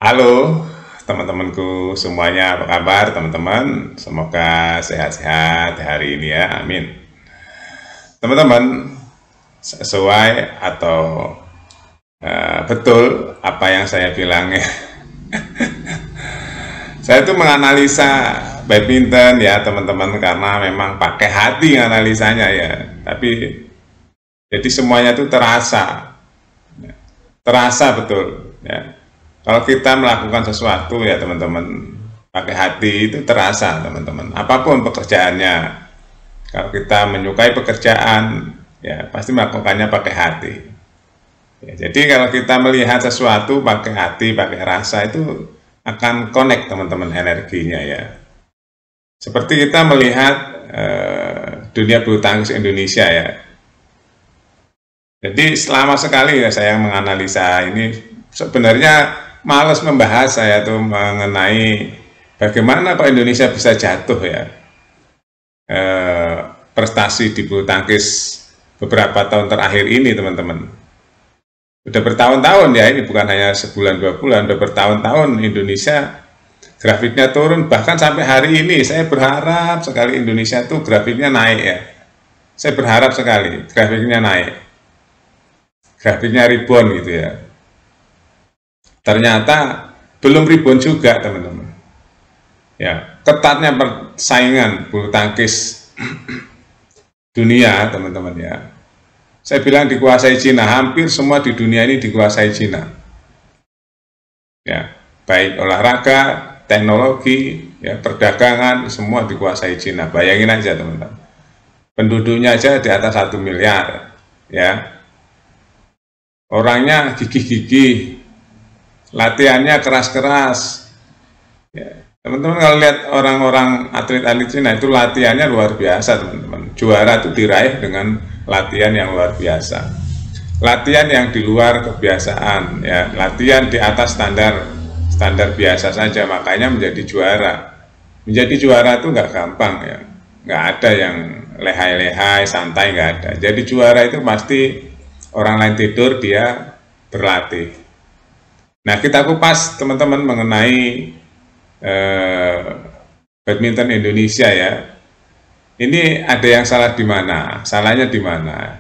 Halo teman-temanku semuanya, apa kabar teman-teman? Semoga sehat-sehat hari ini ya, amin. Teman-teman, sesuai atau betul apa yang saya bilang ya. Saya itu menganalisa badminton ya teman-teman, karena memang pakai hati analisanya ya. Tapi jadi semuanya itu terasa betul ya. Kalau kita melakukan sesuatu ya teman-teman, pakai hati itu terasa teman-teman. Apapun pekerjaannya, kalau kita menyukai pekerjaan, ya pasti melakukannya pakai hati. Ya, jadi kalau kita melihat sesuatu pakai hati, pakai rasa, itu akan connect teman-teman energinya ya. Seperti kita melihat dunia bulu tangkis Indonesia ya. Jadi selama sekali ya saya menganalisa ini, sebenarnya males membahas saya tuh mengenai bagaimana kok Indonesia bisa jatuh ya, prestasi di bulu tangkis beberapa tahun terakhir ini teman-teman. Udah bertahun-tahun ya, ini bukan hanya sebulan dua bulan, udah bertahun-tahun Indonesia grafiknya turun. Bahkan sampai hari ini saya berharap sekali Indonesia tuh grafiknya naik ya. Saya berharap sekali grafiknya naik, grafiknya rebound gitu ya. Ternyata belum rebound juga teman-teman. Ya, ketatnya persaingan bulu tangkis dunia teman-teman ya. Saya bilang dikuasai Cina, hampir semua di dunia ini dikuasai Cina. Ya, baik olahraga, teknologi, ya, perdagangan, semua dikuasai Cina. Bayangin aja teman-teman. Penduduknya aja di atas 1 miliar, ya. Orangnya gigih-gigih, latihannya keras-keras. Ya, teman-teman kalau lihat orang-orang atlet-atlet Cina itu latihannya luar biasa teman-teman. Juara itu diraih dengan latihan yang luar biasa. Latihan yang di luar kebiasaan, ya, latihan di atas standar biasa saja, makanya menjadi juara. Menjadi juara itu nggak gampang ya, nggak ada yang lehai-lehai, santai, nggak ada. Jadi juara itu pasti orang lain tidur, dia berlatih. Nah, kita kupas teman-teman mengenai badminton Indonesia ya. Ini ada yang salah di mana? Salahnya di mana?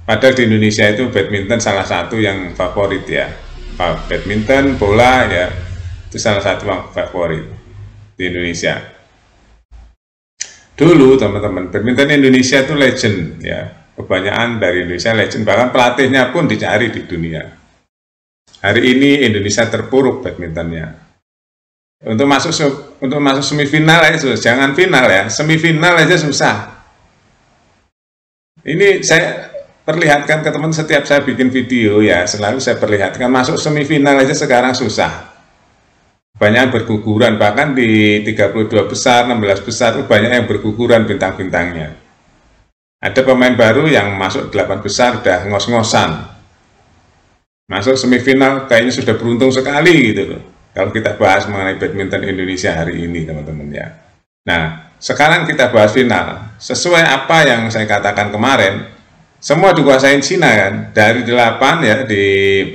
Padahal di Indonesia itu badminton salah satu yang favorit ya. Badminton, bola ya, itu salah satu yang favorit di Indonesia. Dulu teman-teman, badminton Indonesia itu legend ya. Kebanyakan dari Indonesia legend, bahkan pelatihnya pun dicari di dunia. Hari ini Indonesia terpuruk badmintonnya. Untuk masuk semifinal aja susah, jangan final ya, semifinal aja susah. Ini saya perlihatkan ke teman setiap saya bikin video ya, selalu saya perlihatkan masuk semifinal aja sekarang susah. Banyak berguguran, bahkan di 32 besar, 16 besar itu banyak yang berguguran bintang-bintangnya. Ada pemain baru yang masuk 8 besar udah ngos-ngosan. Masuk semifinal kayaknya sudah beruntung sekali gitu loh. Kalau kita bahas mengenai badminton Indonesia hari ini teman-teman ya. Nah, sekarang kita bahas final. Sesuai apa yang saya katakan kemarin, semua dikuasain Cina kan. Dari 8 ya di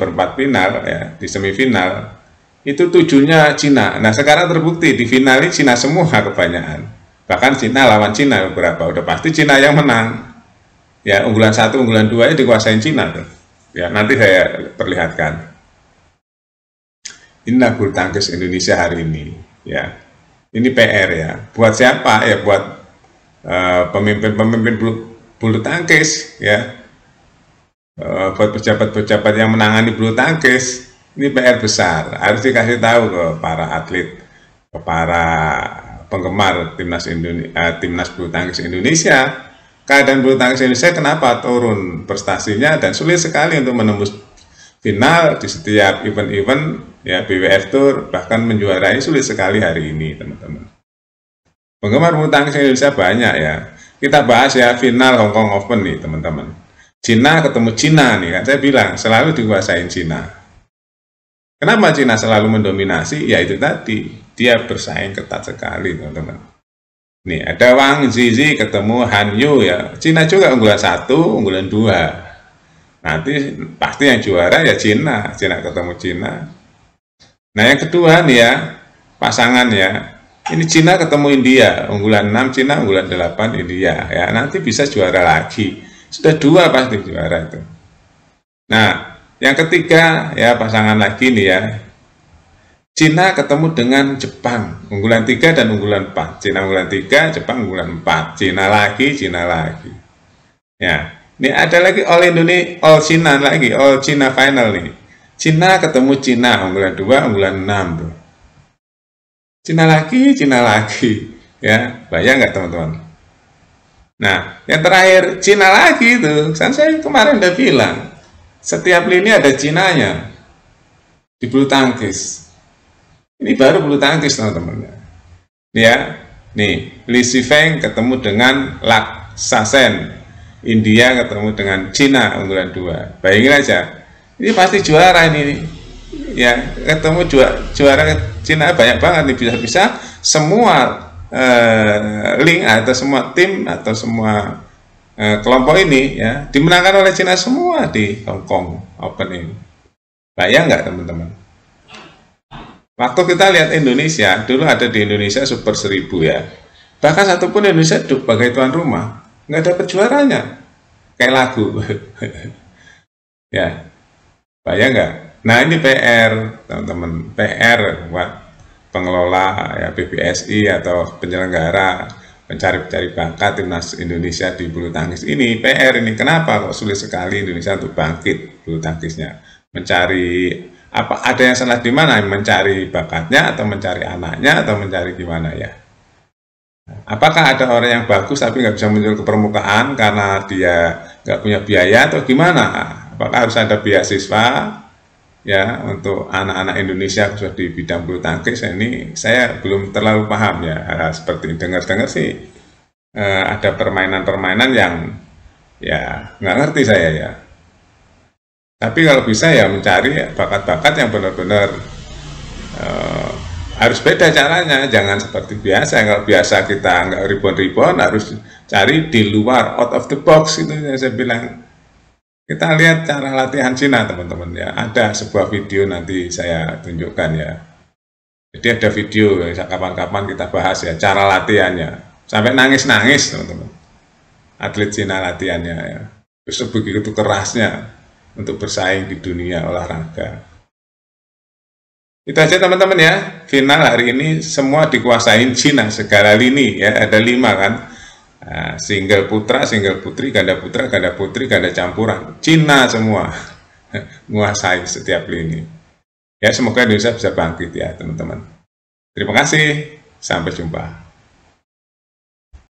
perempat final ya, di semifinal itu 7-nya Cina. Nah, sekarang terbukti di final ini Cina semua kebanyakan. Bahkan Cina lawan Cina beberapa, udah pasti Cina yang menang. Ya, unggulan 1, unggulan 2 nya dikuasain Cina tuh. Ya, nanti saya perlihatkan. Inilah bulu tangkis Indonesia hari ini ya. Ini PR ya, buat siapa ya, buat pemimpin-pemimpin bulu tangkis ya, buat pejabat-pejabat yang menangani bulu tangkis. Ini PR besar, harus dikasih tahu ke para atlet, ke para penggemar timnas bulu tangkis Indonesia. Keadaan bulu tangkis Indonesia kenapa turun prestasinya dan sulit sekali untuk menembus final di setiap event-event ya, BWF Tour, bahkan menjuarai sulit sekali hari ini teman-teman. Penggemar bulu tangkis Indonesia banyak ya. Kita bahas ya final Hong Kong Open nih teman-teman. Cina ketemu Cina nih kan, saya bilang selalu dikuasain Cina. Kenapa Cina selalu mendominasi? Ya itu tadi, dia bersaing ketat sekali teman-teman. Nih ada Wang Zizi ketemu Han Yu ya. Cina juga unggulan 1, unggulan 2. Nanti pasti yang juara ya Cina ketemu Cina. Nah yang kedua nih ya, pasangan ya. Ini Cina ketemu India, unggulan 6 Cina, unggulan 8 India ya. Nanti bisa juara lagi. Sudah 2 pasti juara itu. Nah, yang ketiga ya pasangan lagi nih ya. Cina ketemu dengan Jepang, unggulan 3 dan unggulan 4. Cina unggulan 3, Jepang unggulan 4. Cina lagi, Cina lagi. Ya, ini ada lagi All Indonesia, All Cina lagi, All Cina final nih. Cina ketemu Cina, unggulan 2, unggulan 6 tuh. Cina lagi, ya, bayang nggak teman-teman? Nah, yang terakhir Cina lagi itu, kan saya kemarin udah bilang, setiap lini ada Cinanya di bulu tangkis. Ini baru bulu tangkis teman-teman. Ya, nih Li Shifeng ketemu dengan Lak Sasen, India ketemu dengan Cina unggulan 2. Bayangin aja, ini pasti juara ini. Ya, ketemu juara Cina banyak banget nih, bisa-bisa semua link atau semua tim atau semua kelompok ini ya dimenangkan oleh Cina semua di Hong Kong Open ini. Bayang nggak teman-teman? Waktu kita lihat Indonesia, dulu ada di Indonesia Super 1000 ya. Bahkan satupun Indonesia sebagai tuan rumah nggak dapat juaranya, kayak lagu. Ya, bayang nggak? Nah ini PR teman-teman, PR buat pengelola ya PBSI atau penyelenggara mencari bakat timnas Indonesia di bulu tangkis ini. PR ini kenapa kok sulit sekali Indonesia untuk bangkit bulu tangkisnya, mencari apa, ada yang salah di mana, mencari bakatnya atau mencari anaknya atau mencari gimana ya? Apakah ada orang yang bagus tapi nggak bisa muncul ke permukaan karena dia nggak punya biaya atau gimana? Apakah harus ada beasiswa ya untuk anak-anak Indonesia khusus di bidang bulu tangkis? Ini saya belum terlalu paham ya. Seperti dengar-dengar sih ada permainan-permainan yang ya nggak ngerti saya ya. Tapi kalau bisa ya mencari bakat-bakat yang benar-benar harus beda caranya, jangan seperti biasa. Kalau biasa kita nggak ribon-ribon, harus cari di luar, out of the box itu yang saya bilang. Kita lihat cara latihan Cina teman-teman ya. Ada sebuah video nanti saya tunjukkan ya. Jadi ada video, kapan-kapan kita bahas ya cara latihannya. Sampai nangis-nangis teman-teman. Atlet Cina latihannya ya. Terus begitu kerasnya untuk bersaing di dunia olahraga. Itu aja teman-teman ya. Final hari ini semua dikuasain Cina segala lini ya. Ada 5 kan. Single putra, single putri, ganda putra, ganda putri, ganda campuran. Cina semua menguasai setiap lini. Ya semoga Indonesia bisa bangkit ya teman-teman. Terima kasih. Sampai jumpa.